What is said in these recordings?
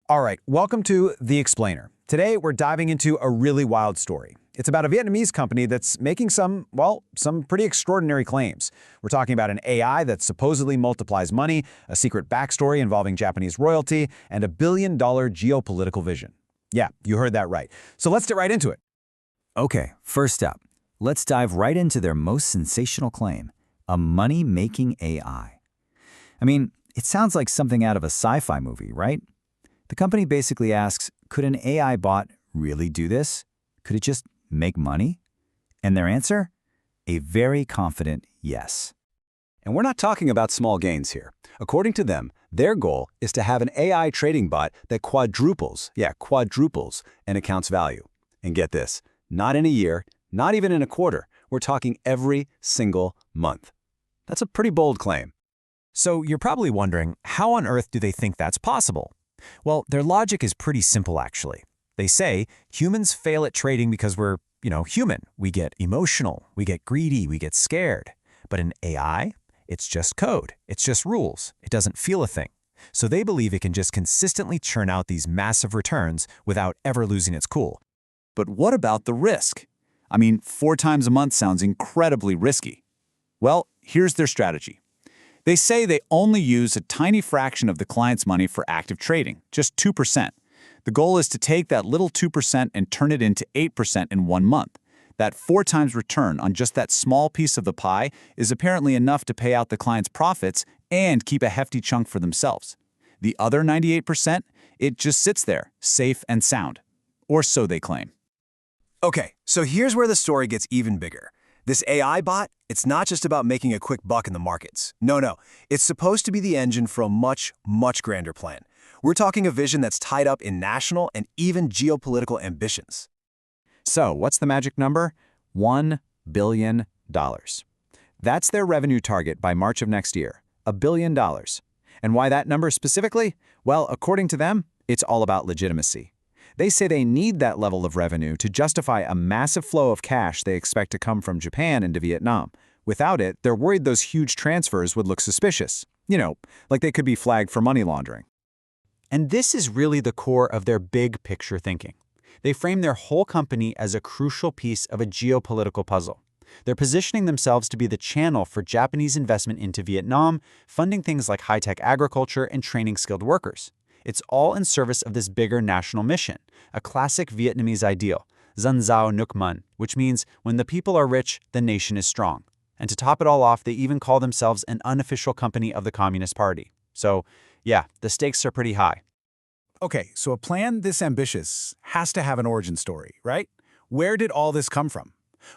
All right, welcome to The Explainer. Today, we're diving into a really wild story. It's about a Vietnamese company that's making some pretty extraordinary claims. We're talking about an AI that supposedly multiplies money, a secret backstory involving Japanese royalty, and $1 billion geopolitical vision. Yeah, you heard that right. So let's get right into it. Okay, first up, let's dive right into their most sensational claim, a money-making AI. I mean, it sounds like something out of a sci-fi movie, right? The company basically asks, could an AI bot really do this? Could it just make money? And their answer? A very confident yes. And we're not talking about small gains here. According to them, their goal is to have an AI trading bot that quadruples an account's value. And get this, not in a year, not even in a quarter. We're talking every single month. That's a pretty bold claim. So you're probably wondering, how on earth do they think that's possible? Well, their logic is pretty simple, actually. They say humans fail at trading because we're, human. We get emotional, we get greedy, we get scared. But in AI, it's just code. It's just rules. It doesn't feel a thing. So they believe it can just consistently churn out these massive returns without ever losing its cool. But what about the risk? I mean, 4 times a month sounds incredibly risky. Well, here's their strategy. They say they only use a tiny fraction of the client's money for active trading, just 2%. The goal is to take that little 2% and turn it into 8% in 1 month. That 4 times return on just that small piece of the pie is apparently enough to pay out the client's profits and keep a hefty chunk for themselves. The other 98%, it just sits there, safe and sound. Or so they claim. Okay, so here's where the story gets even bigger. This AI bot, it's not just about making a quick buck in the markets. No. It's supposed to be the engine for a much, much grander plan. We're talking a vision that's tied up in national and even geopolitical ambitions. So what's the magic number? $1 billion. That's their revenue target by March of next year, $1 billion. And why that number specifically? Well, according to them, it's all about legitimacy. They say they need that level of revenue to justify a massive flow of cash they expect to come from Japan into Vietnam. Without it, they're worried those huge transfers would look suspicious. Like they could be flagged for money laundering. And this is really the core of their big picture thinking. They frame their whole company as a crucial piece of a geopolitical puzzle. They're positioning themselves to be the channel for Japanese investment into Vietnam, funding things like high-tech agriculture and training skilled workers. It's all in service of this bigger national mission, a classic Vietnamese ideal, Dân Giàu Nước Mạnh, which means when the people are rich, the nation is strong. And to top it all off, they even call themselves an unofficial company of the Communist Party. So, yeah, the stakes are pretty high. Okay, so a plan this ambitious has to have an origin story, right? Where did all this come from?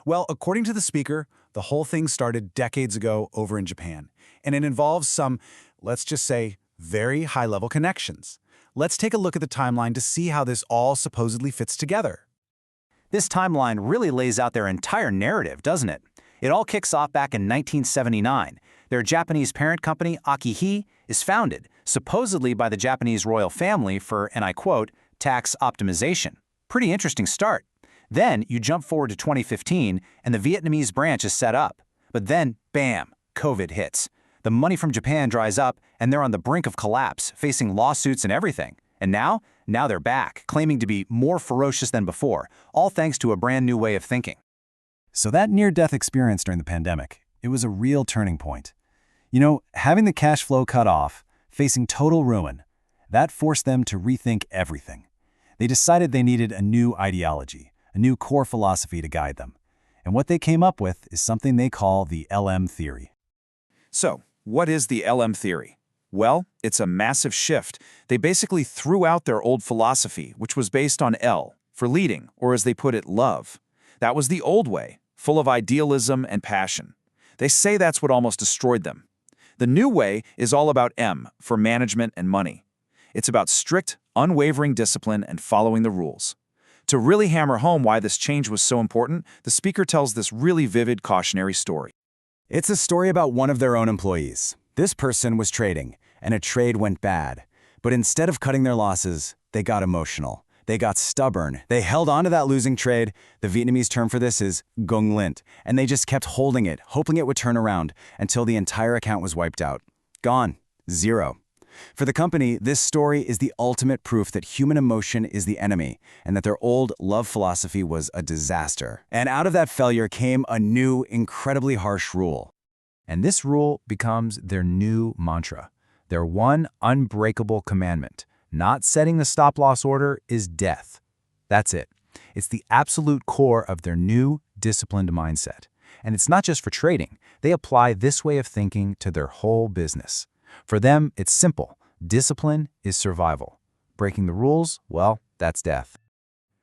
Well, according to the speaker, the whole thing started decades ago over in Japan, and it involves some, let's just say, very high-level connections. Let's take a look at the timeline to see how this all supposedly fits together. This timeline really lays out their entire narrative, doesn't it? It all kicks off back in 1979. Their Japanese parent company, Akihi, is founded, supposedly by the Japanese royal family for, and I quote, tax optimization. Pretty interesting start. Then you jump forward to 2015, and the Vietnamese branch is set up. But then, bam, COVID hits. The money from Japan dries up, and they're on the brink of collapse, facing lawsuits and everything. And now they're back, claiming to be more ferocious than before, all thanks to a brand new way of thinking. So that near-death experience during the pandemic, it was a real turning point. Having the cash flow cut off, facing total ruin, that forced them to rethink everything. They decided they needed a new ideology, a new core philosophy to guide them. And what they came up with is something they call the LM theory. So, what is the LM theory? Well, it's a massive shift. They basically threw out their old philosophy, which was based on L, for leading, or as they put it, love. That was the old way, full of idealism and passion. They say that's what almost destroyed them. The new way is all about M, for management and money. It's about strict, unwavering discipline and following the rules. To really hammer home why this change was so important, the speaker tells this really vivid cautionary story. It's a story about one of their own employees. This person was trading, and a trade went bad. But instead of cutting their losses, they got emotional. They got stubborn. They held on to that losing trade. The Vietnamese term for this is gong lint, and they just kept holding it, hoping it would turn around until the entire account was wiped out. Gone. Zero. For the company, this story is the ultimate proof that human emotion is the enemy and that their old love philosophy was a disaster. And out of that failure came a new, incredibly harsh rule. And this rule becomes their new mantra. Their one unbreakable commandment. Not setting the stop-loss order is death. That's it. It's the absolute core of their new, disciplined mindset. And it's not just for trading. They apply this way of thinking to their whole business. For them, it's simple. Discipline is survival. Breaking the rules, well, that's death.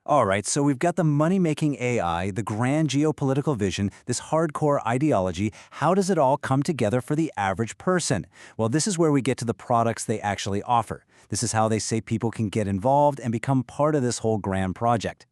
All right, so we've got the money-making AI, the grand geopolitical vision, this hardcore ideology. How does it all come together for the average person? Well, this is where we get to the products they actually offer. This is how they say people can get involved and become part of this whole grand project.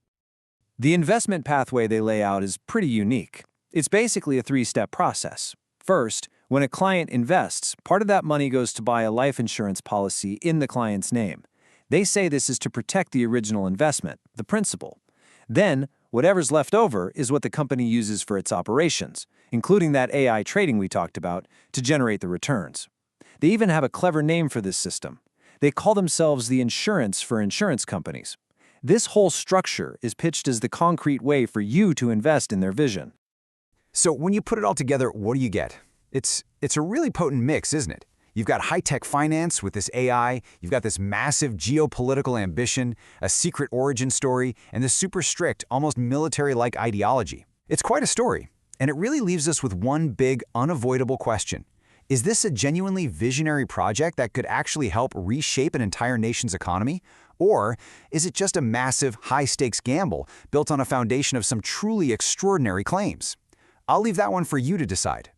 The investment pathway they lay out is pretty unique. It's basically a three-step process. First, when a client invests, part of that money goes to buy a life insurance policy in the client's name. They say this is to protect the original investment, the principal. Then, whatever's left over is what the company uses for its operations, including that AI trading we talked about, to generate the returns. They even have a clever name for this system. They call themselves the insurance for insurance companies. This whole structure is pitched as the concrete way for you to invest in their vision. So when you put it all together, what do you get? It's a really potent mix, isn't it? You've got high-tech finance with this AI, you've got this massive geopolitical ambition, a secret origin story, and this super strict, almost military-like ideology. It's quite a story, and it really leaves us with one big, unavoidable question. Is this a genuinely visionary project that could actually help reshape an entire nation's economy? Or is it just a massive, high-stakes gamble built on a foundation of some truly extraordinary claims? I'll leave that one for you to decide.